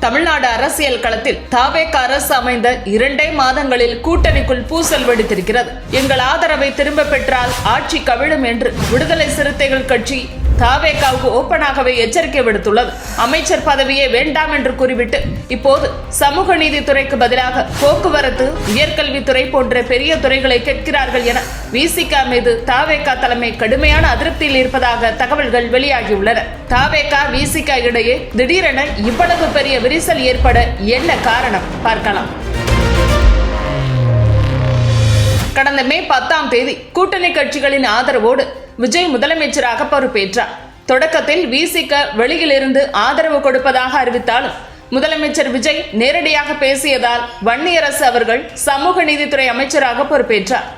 தமிழ்நாடு அரசியல் களத்தில் தவேக அரசு அமைந்த 2 மாதங்களில் கூட்டணிக்குள் பூசல் வெடித்திருக்கிறது. எங்கள் ஆதரவை திரும்ப பெற்றால் ஆட்சி கவிழும் என்று விடுதலை சிறுத்தைகள் கட்சி தவேகவுக்கு ஓப்பனாகவே எச்சரிக்கை விடுத்துள்ளது. அமைச்சர் பதவியே வேண்டாம் என்று கூறிவிட்டு இப்போது சமூக நீதித்துறைக்கு பதிலாக போக்குவரத்து, உயர்கல்வித்துறை போன்ற பெரிய துறைகளை கேட்கிறார்கள் என விசிக மீது தவேக தலைமை கடுமையான அதிருப்தியில் இருப்பதாக தகவல்கள் வெளியாகியுள்ளன. தவேக விசிக இடையே திடீரென இவ்வளவு பெரிய விரிசல் ஏற்பட என்ன காரணம் பார்க்கலாம். கடந்த மே 10ஆம் தேதி கூட்டணி கட்சிகளின் ஆதரவோடு விஜய் முதலமைச்சராக பொறுப்பேற்றார். தொடக்கத்தில் விசிக வெளியிலிருந்து ஆதரவு கொடுப்பதாக அறிவித்தாலும் முதலமைச்சர் விஜய் நேரடியாக பேசியதால் வன்னியரசு அவர்கள் சமூக நீதித்துறை அமைச்சராக பொறுப்பேற்றார்.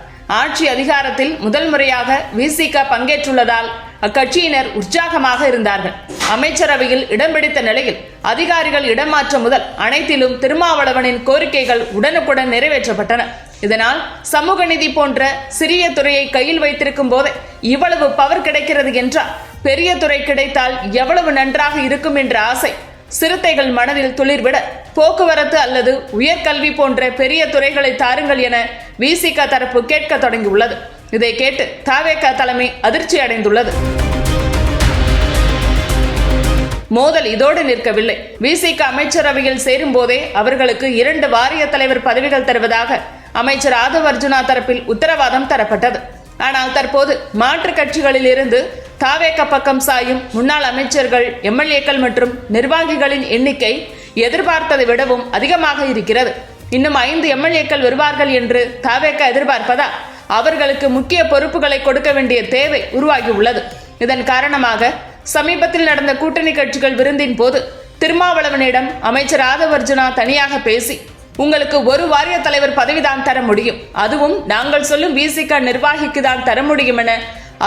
ஆட்சி அதிகாரத்தில் முதல் முறையாக விசிக பங்கேற்றுள்ளதால் அக்கட்சியினர் உற்சாகமாக இருந்தார்கள். அமைச்சரவையில் இடம் பிடித்த நிலையில் அதிகாரிகள் இடமாற்றம் முதல் அனைத்திலும் திருமாவளவனின் கோரிக்கைகள் உடனுக்குடன் நிறைவேற்றப்பட்டன. இதனால் சமூக நீதி போன்ற சிறிய துறையை கையில் வைத்திருக்கும் போதே இவ்வளவு பவர் கிடைக்கிறது என்றால் பெரிய துறை கிடைத்தால் எவ்வளவு நன்றாக இருக்கும் என்ற ஆசை சிறுத்தைகள் மனதில் துளிர்விட போக்குவரத்து அல்லது உயர்கல்வி போன்ற பெரிய துறைகளை தாருங்கள் என விசிக தரப்பு கேட்க தொடங்கியுள்ளது. இதை கேட்டு தவேக தலைமை அதிர்ச்சி அடைந்துள்ளது. மோதல் இதோடு நிற்கவில்லை. விசிக அமைச்சரவையில் சேரும் போதே அவர்களுக்கு 2 வாரிய தலைவர் பதவிகள் தருவதாக அமைச்சர் ஆதவ் அர்ஜுனா தரப்பில் உத்தரவாதம் தரப்பட்டது. ஆனால் தற்போது மாற்று கட்சிகளில் இருந்து தவேக பக்கம் சாயும் முன்னாள் அமைச்சர்கள், எம்எல்ஏக்கள் மற்றும் நிர்வாகிகளின் எண்ணிக்கை எதிர்பார்த்ததை விடவும் அதிகமாக இருக்கிறது. இன்னும் 5 எம்எல்ஏக்கள் வருவார்கள் என்று தவேக எதிர்பார்ப்பதால் அவர்களுக்கு முக்கிய பொறுப்புகளை கொடுக்க வேண்டிய தேவை உருவாகியுள்ளது. இதன் காரணமாக சமீபத்தில் நடந்த கூட்டணி கட்சிகள் விருந்தின் போது திருமாவளவனிடம் அமைச்சர் ஆதவ் அர்ஜுனா தனியாக பேசி, உங்களுக்கு 1 வாரிய தலைவர் பதவிதான் தர முடியும், அதுவும் நாங்கள் சொல்லும் விசிக நிர்வாகிக்கு தான் தர முடியும் என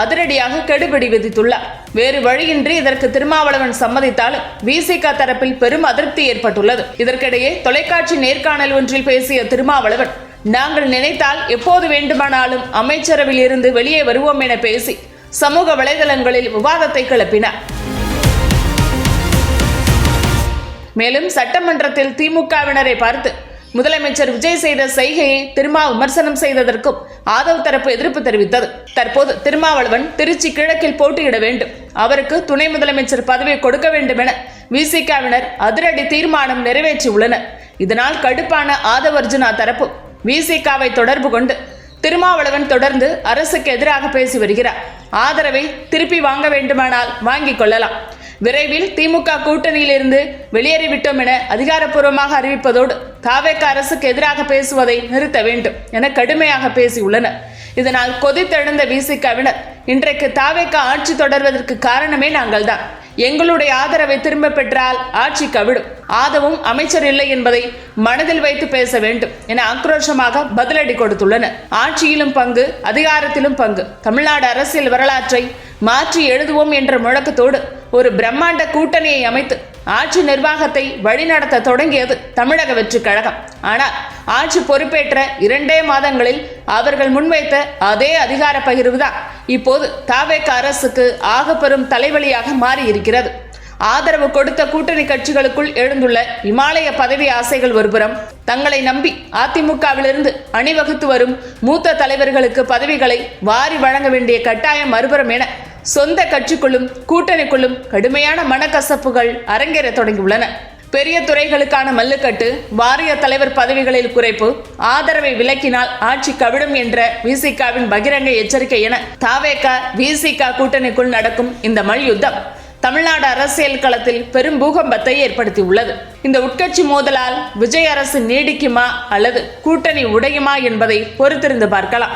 அதிரடியாக கெடுபிடி விதித்துள்ளார். வேறு வழியின்றி இதற்கு திருமாவளவன் சம்மதித்தாலும் விசிக தரப்பில் பெரும் அதிருப்தி ஏற்பட்டுள்ளது. இதற்கிடையே தொலைக்காட்சி நேர்காணல் ஒன்றில் பேசிய திருமாவளவன், நாங்கள் நினைத்தால் எப்போது வேண்டுமானாலும் அமைச்சரவையில் இருந்து வெளியே வருவோம் என பேசி சமூக வலைதளங்களில் விவாதத்தை கிளப்பினார். மேலும் சட்டமன்றத்தில் திமுகவினரை பார்த்து முதலமைச்சர் விஜய் செய்த செய்கையை திருமா விமர்சனம் செய்ததற்கும் ஆதவ் தரப்பு எதிர்ப்பு தெரிவித்தது. தற்போது திருமாவளவன் திருச்சி கிழக்கில் போட்டியிட வேண்டும், அவருக்கு துணை முதலமைச்சர் பதவியை கொடுக்க வேண்டும் என விசிகவினர் அதிரடி தீர்மானம் நிறைவேற்றியுள்ளனர். இதனால் கடுப்பான ஆதவ் அர்ஜுனா தரப்பு விசிகவை தொடர்பு கொண்டு திருமாவளவன் தொடர்ந்து அரசுக்கு எதிராக பேசி வருகிறார், ஆதரவை திருப்பி வாங்க வேண்டுமானால் வாங்கிக் கொள்ளலாம், விரைவில் திமுக கூட்டணியில் இருந்து வெளியேறிவிட்டோம் என அதிகாரப்பூர்வமாக அறிவிப்பதோடு தவேக அரசுக்கு எதிராக பேசுவதை நிறுத்த வேண்டும் என கடுமையாக பேசியுள்ளனர். இதனால் கொதித்தெழுந்த விசிகவினர் இன்றைக்கு தவேக ஆட்சி தொடர்வதற்கு காரணமே நாங்கள் தான், எங்களுடைய ஆதரவை திரும்ப பெற்றால் ஆட்சி கவிடும், ஆதவும் அமைச்சர் இல்லை என்பதை மனதில் வைத்து பேச வேண்டும் என ஆக்ரோஷமாக பதிலடி கொடுத்துள்ளனர். ஆட்சியிலும் பங்கு, அதிகாரத்திலும் பங்கு, தமிழ்நாடு அரசியல் வரலாற்றை மாற்றி எழுதுவோம் என்ற முழக்கத்தோடு ஒரு பிரம்மாண்ட கூட்டணியை அமைத்து ஆட்சி நிர்வாகத்தை வழிநடத்த தொடங்கியது தமிழக வெற்றி கழகம். ஆனால் ஆட்சி பொறுப்பேற்ற 2 மாதங்களில் அவர்கள் முன்வைத்த அதே அதிகார பகிர்வுதான் இப்போது தவேக அரசுக்கு ஆகப்பெரும் தலைவலியாக மாறி இருக்கிறது. ஆதரவு கொடுத்த கூட்டணி கட்சிகளுக்குள் எழுந்துள்ள இமாலய பதவி ஆசைகள் ஒருபுறம், தங்களை நம்பி அதிமுகவிலிருந்து அணிவகுத்து வரும் மூத்த தலைவர்களுக்கு பதவிகளை வாரி வழங்க வேண்டிய கட்டாயம் மறுபுறம் என சொந்த கட்சிக்குள்ளும் கூட்டணிக்குள்ளும் கடுமையான மனக்கசப்புகள் அரங்கேற தொடங்கியுள்ளன. பெரிய துறைகளுக்கான மல்லுக்கட்டு, வாரிய தலைவர் பதவிகளில் குறைப்பு, ஆதரவை விலக்கினால் ஆட்சி கவிழும் என்ற விசிகவின் பகிரங்க எச்சரிக்கை என தவேக விசிக கூட்டணிக்குள் நடக்கும் இந்த மல்யுத்தம் தமிழ்நாடு அரசியல் களத்தில் பெரும் பூகம்பத்தை ஏற்படுத்தியுள்ளது. இந்த உட்கட்சி மோதலால் விஜய் அரசு நீடிக்குமா அல்லது கூட்டணி உடையுமா என்பதை பொறுத்திருந்து பார்க்கலாம்.